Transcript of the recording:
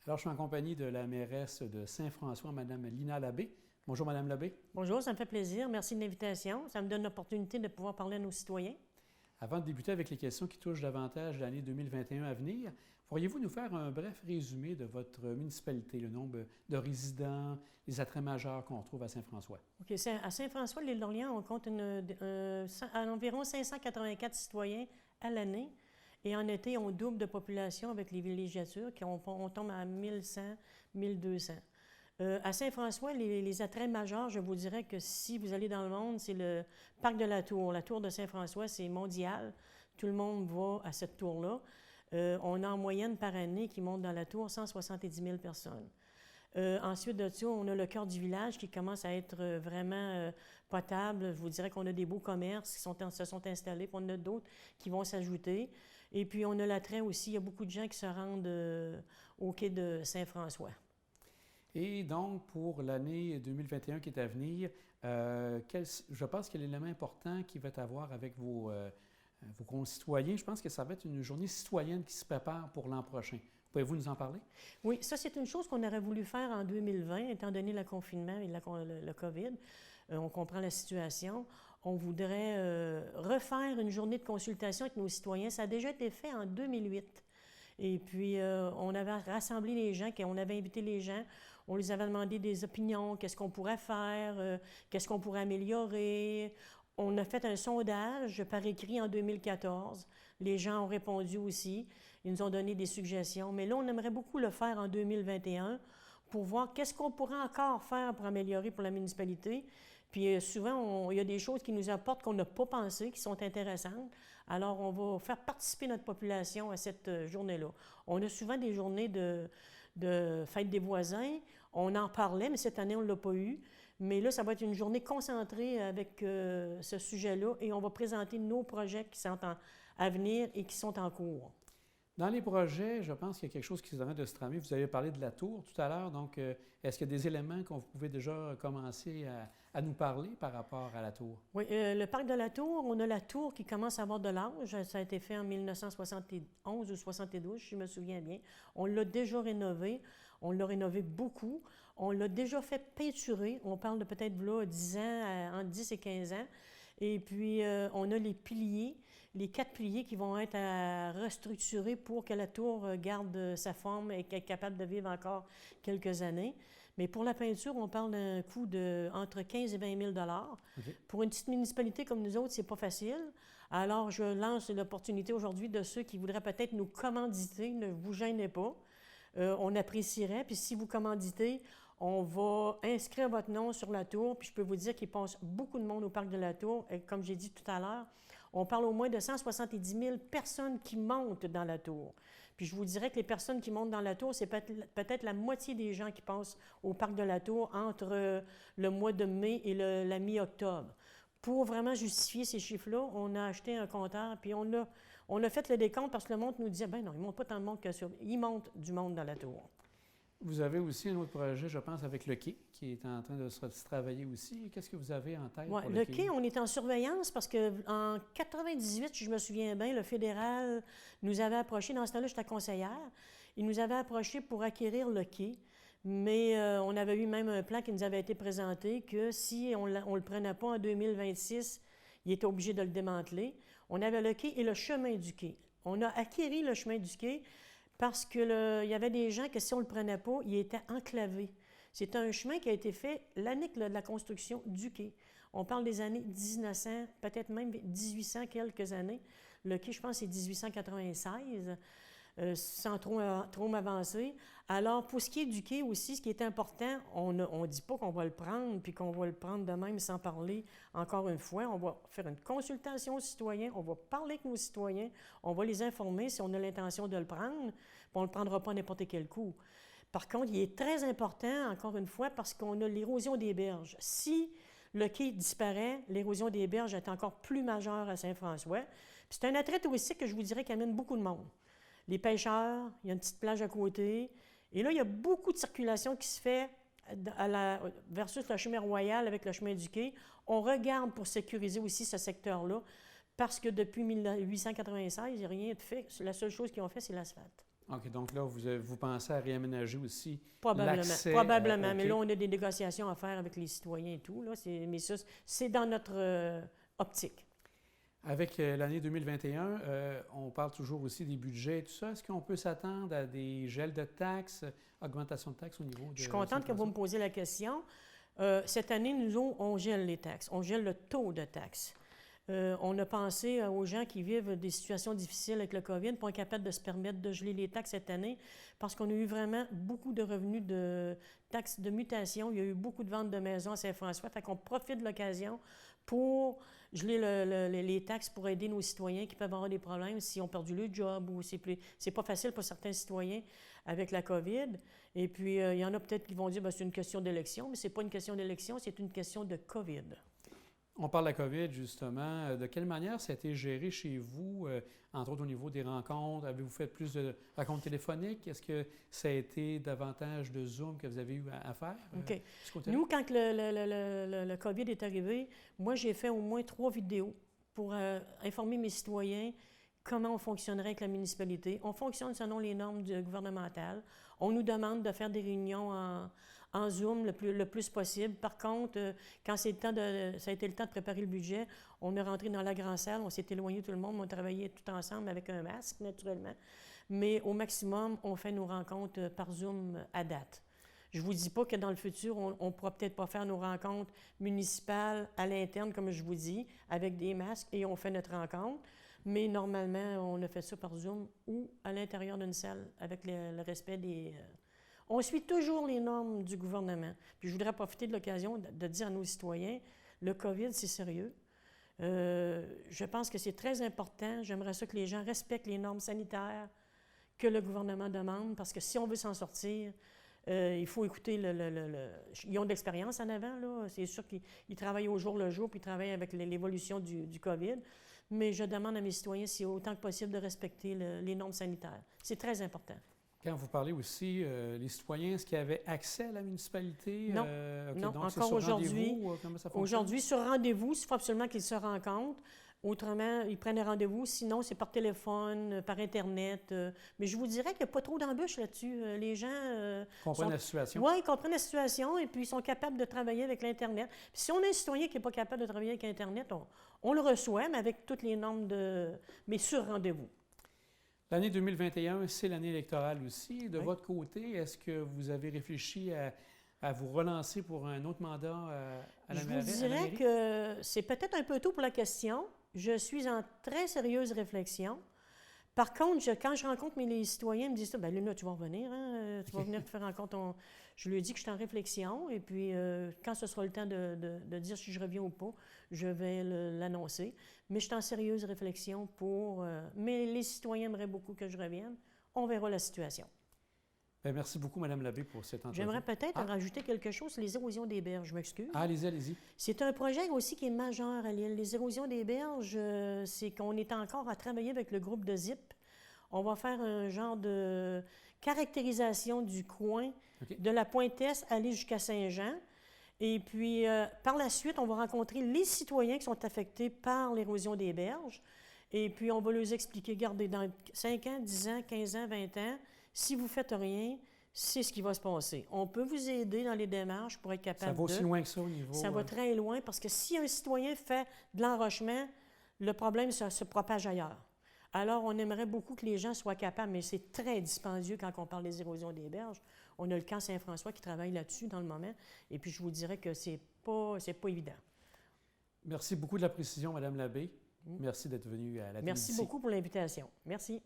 Alors, je suis en compagnie de la mairesse de Saint-François, Mme Lina Labbé. Bonjour, Mme Labbé. Bonjour, ça me fait plaisir. Merci de l'invitation. Ça me donne l'opportunité de pouvoir parler à nos citoyens. Avant de débuter avec les questions qui touchent davantage l'année 2021 à venir, pourriez-vous nous faire un bref résumé de votre municipalité, le nombre de résidents, les attraits majeurs qu'on retrouve à Saint-François? OK. À Saint-François, l'île d'Orléans, on compte environ 584 citoyens à l'année. Et en été, on double de population avec les villégiatures, on tombe à 1100, 1200. À Saint-François, les attraits majeurs, je vous dirais que si vous allez dans le monde, c'est le parc de la Tour. La Tour de Saint-François, c'est mondial. Tout le monde va à cette tour-là. On a en moyenne par année qui monte dans la tour 170 000 personnes. Ensuite de ça, on a le cœur du village qui commence à être vraiment potable. Je vous dirais qu'on a des beaux commerces qui se sont installés, puis on a d'autres qui vont s'ajouter. Et puis, on a l'attrait aussi. Il y a beaucoup de gens qui se rendent au quai de Saint-François. Et donc, pour l'année 2021 qui est à venir, je pense que l'élément important qui va avoir avec vos concitoyens, je pense que ça va être une journée citoyenne qui se prépare pour l'an prochain. Pouvez-vous nous en parler? Oui, ça, c'est une chose qu'on aurait voulu faire en 2020, étant donné le confinement et le COVID. On comprend la situation. On voudrait refaire une journée de consultation avec nos citoyens. Ça a déjà été fait en 2008. Et puis, on avait rassemblé les gens, on avait invité les gens, on les avait demandé des opinions, qu'est-ce qu'on pourrait faire, qu'est-ce qu'on pourrait améliorer. On a fait un sondage par écrit en 2014. Les gens ont répondu aussi. Ils nous ont donné des suggestions. Mais là, on aimerait beaucoup le faire en 2021 pour voir qu'est-ce qu'on pourrait encore faire pour améliorer pour la municipalité. Puis souvent, il y a des choses qui nous apportent qu'on n'a pas pensé, qui sont intéressantes. Alors, on va faire participer notre population à cette journée-là. On a souvent des journées de fête des voisins. On en parlait, mais cette année, on ne l'a pas eu. Mais là, ça va être une journée concentrée avec ce sujet-là et on va présenter nos projets qui sont à venir et qui sont en cours. Dans les projets, je pense qu'il y a quelque chose qui est en train de se tramer. Vous avez parlé de la tour tout à l'heure, donc est-ce qu'il y a des éléments que vous pouvez déjà commencer à nous parler par rapport à la tour? Oui, le parc de la Tour, on a la tour qui commence à avoir de l'âge. Ça a été fait en 1971 ou 72, je me souviens bien. On l'a déjà rénové. On l'a rénové beaucoup. On l'a déjà fait peinturer. On parle de peut-être là 10 ans, entre 10 et 15 ans. Et puis, on a les piliers, les 4 piliers qui vont être à restructurer pour que la tour garde sa forme et qu'elle soit capable de vivre encore quelques années. Mais pour la peinture, on parle d'un coût de entre 15 et 20 000 $. Okay. Pour une petite municipalité comme nous autres, c'est pas facile. Alors, je lance l'opportunité aujourd'hui de ceux qui voudraient peut-être nous commanditer. Ne vous gênez pas. On apprécierait. Puis si vous commanditez, on va inscrire votre nom sur la tour. Puis je peux vous dire qu'il passe beaucoup de monde au parc de la Tour. Et comme j'ai dit tout à l'heure, on parle au moins de 170 000 personnes qui montent dans la tour. Puis je vous dirais que les personnes qui montent dans la tour, c'est peut-être la moitié des gens qui passent au parc de la Tour entre le mois de mai et la mi-octobre. Pour vraiment justifier ces chiffres-là, on a acheté un compteur, puis on a fait le décompte parce que le monde nous disait, ben non, il ne monte pas tant de monde que ça. Il monte du monde dans la tour. Vous avez aussi un autre projet, je pense, avec le quai, qui est en train de se travailler aussi. Qu'est-ce que vous avez en tête pour le quai? On est en surveillance parce qu'en 98, si je me souviens bien, le fédéral nous avait approché. Dans ce temps-là, j'étais conseillère. Il nous avait approché pour acquérir le quai. Mais on avait eu même un plan qui nous avait été présenté que si on ne le prenait pas en 2026, il était obligé de le démanteler. On avait le quai et le chemin du quai. On a acquéri le chemin du quai parce qu'il y avait des gens que si on ne le prenait pas, il était enclavé. C'est un chemin qui a été fait l'année de la construction du quai. On parle des années 1900, peut-être même 1800, quelques années. Le quai, je pense, c'est 1896. Sans trop m'avancer. Alors, pour ce qui est du quai aussi, ce qui est important, on ne dit pas qu'on va le prendre, puis qu'on va le prendre de même sans parler encore une fois. On va faire une consultation aux citoyens, on va parler avec nos citoyens, on va les informer si on a l'intention de le prendre, puis on ne le prendra pas à n'importe quel coup. Par contre, il est très important, encore une fois, parce qu'on a l'érosion des berges. Si le quai disparaît, l'érosion des berges est encore plus majeure à Saint-François. Puis c'est un attrait touristique que je vous dirais qui amène beaucoup de monde. Les pêcheurs, il y a une petite plage à côté. Et là, il y a beaucoup de circulation qui se fait versus le chemin royal avec le chemin du quai. On regarde pour sécuriser aussi ce secteur-là parce que depuis 1896, il n'y a rien de fait. La seule chose qu'ils ont fait, c'est l'asphalte. OK, donc là, vous pensez à réaménager aussi Probablement, l'accès. probablement. OK. Mais là, on a des négociations à faire avec les citoyens et tout. Là, mais ça, c'est dans notre optique. Avec l'année 2021, on parle toujours aussi des budgets et tout ça. Est-ce qu'on peut s'attendre à des gels de taxes, augmentation de taxes au niveau de... Je suis contente que vous me posiez la question. Cette année, on gèle les taxes. On gèle le taux de taxes. On a pensé aux gens qui vivent des situations difficiles avec le COVID, pas capables de se permettre de geler les taxes cette année, parce qu'on a eu vraiment beaucoup de revenus de taxes de mutation. Il y a eu beaucoup de ventes de maisons à Saint-François. Fait qu'on profite de l'occasion pour geler les taxes pour aider nos citoyens qui peuvent avoir des problèmes s'ils ont perdu le job ou c'est pas facile pour certains citoyens avec la COVID. Et puis, il y en a peut-être qui vont dire que c'est une question d'élection, mais c'est pas une question d'élection, c'est une question de COVID. On parle de la COVID, justement. De quelle manière ça a été géré chez vous, entre autres au niveau des rencontres? Avez-vous fait plus de rencontres téléphoniques? Est-ce que ça a été davantage de Zoom que vous avez eu à faire? OK. Nous, quand le COVID est arrivé, moi, j'ai fait au moins 3 vidéos pour informer mes citoyens comment on fonctionnerait avec la municipalité. On fonctionne selon les normes gouvernementales. On nous demande de faire des réunions en Zoom le plus possible. Par contre, quand ça a été le temps de préparer le budget, on est rentré dans la grande salle, on s'est éloigné tout le monde, on travaillait tout ensemble avec un masque, naturellement. Mais au maximum, on fait nos rencontres par Zoom à date. Je ne vous dis pas que dans le futur, on ne pourra peut-être pas faire nos rencontres municipales à l'interne, comme je vous dis, avec des masques, et on fait notre rencontre. Mais normalement, on a fait ça par Zoom ou à l'intérieur d'une salle avec le respect des... On suit toujours les normes du gouvernement. Puis je voudrais profiter de l'occasion de dire à nos citoyens, le COVID, c'est sérieux. Je pense que c'est très important. J'aimerais ça que les gens respectent les normes sanitaires que le gouvernement demande, parce que si on veut s'en sortir, il faut écouter Ils ont de l'expérience en avant, là. C'est sûr qu'ils travaillent au jour le jour, puis ils travaillent avec l'évolution du COVID. Mais je demande à mes citoyens, si autant que possible, de respecter les normes sanitaires. C'est très important. Quand vous parlez aussi, les citoyens, est-ce qu'ils avaient accès à la municipalité? Non, Okay, non. Donc Encore aujourd'hui. Comment ça fonctionne? Aujourd'hui, sur rendez-vous, il faut absolument qu'ils se rencontrent. Autrement, ils prennent un rendez-vous. Sinon, c'est par téléphone, par Internet. Mais je vous dirais qu'il n'y a pas trop d'embûches là-dessus. Les gens... comprennent la situation. Oui, ils comprennent la situation et puis ils sont capables de travailler avec l'Internet. Puis si on a un citoyen qui n'est pas capable de travailler avec Internet, on le reçoit, mais avec toutes les normes mais sur rendez-vous. L'année 2021, c'est l'année électorale aussi. De votre côté, est-ce que vous avez réfléchi à vous relancer pour un autre mandat à la mairie? Je vous dirais que c'est peut-être un peu tôt pour la question. Je suis en très sérieuse réflexion. Par contre, quand je rencontre mes citoyens, ils me disent ça, bien là, tu vas revenir, hein? Tu vas venir te faire rencontrer. Je lui dis que je suis en réflexion et puis quand ce sera le temps de dire si je reviens ou pas, je vais l'annoncer. Mais je suis en sérieuse réflexion mais les citoyens aimeraient beaucoup que je revienne. On verra la situation. Bien, merci beaucoup, Mme Labbé, pour cette entrevue. J'aimerais peut-être rajouter quelque chose sur les érosions des berges. Je m'excuse. Allez-y, allez-y. C'est un projet aussi qui est majeur à l'île. Les érosions des berges, c'est qu'on est encore à travailler avec le groupe de ZIP. On va faire un genre de caractérisation du coin, de la Pointe-Est aller jusqu'à Saint-Jean. Et puis, par la suite, on va rencontrer les citoyens qui sont affectés par l'érosion des berges. Et puis, on va leur expliquer, regardez, dans 5 ans, 10 ans, 15 ans, 20 ans, si vous ne faites rien, c'est ce qui va se passer. On peut vous aider dans les démarches pour être capable de... Ça va aussi loin que ça au niveau... Ça va très loin parce que si un citoyen fait de l'enrochement, le problème se propage ailleurs. Alors, on aimerait beaucoup que les gens soient capables, mais c'est très dispendieux quand on parle des érosions des berges. On a le camp Saint-François qui travaille là-dessus dans le moment. Et puis, je vous dirais que c'est pas évident. Merci beaucoup de la précision, Mme Labbé. Merci d'être venue à la télévision. Merci beaucoup pour l'invitation. Merci.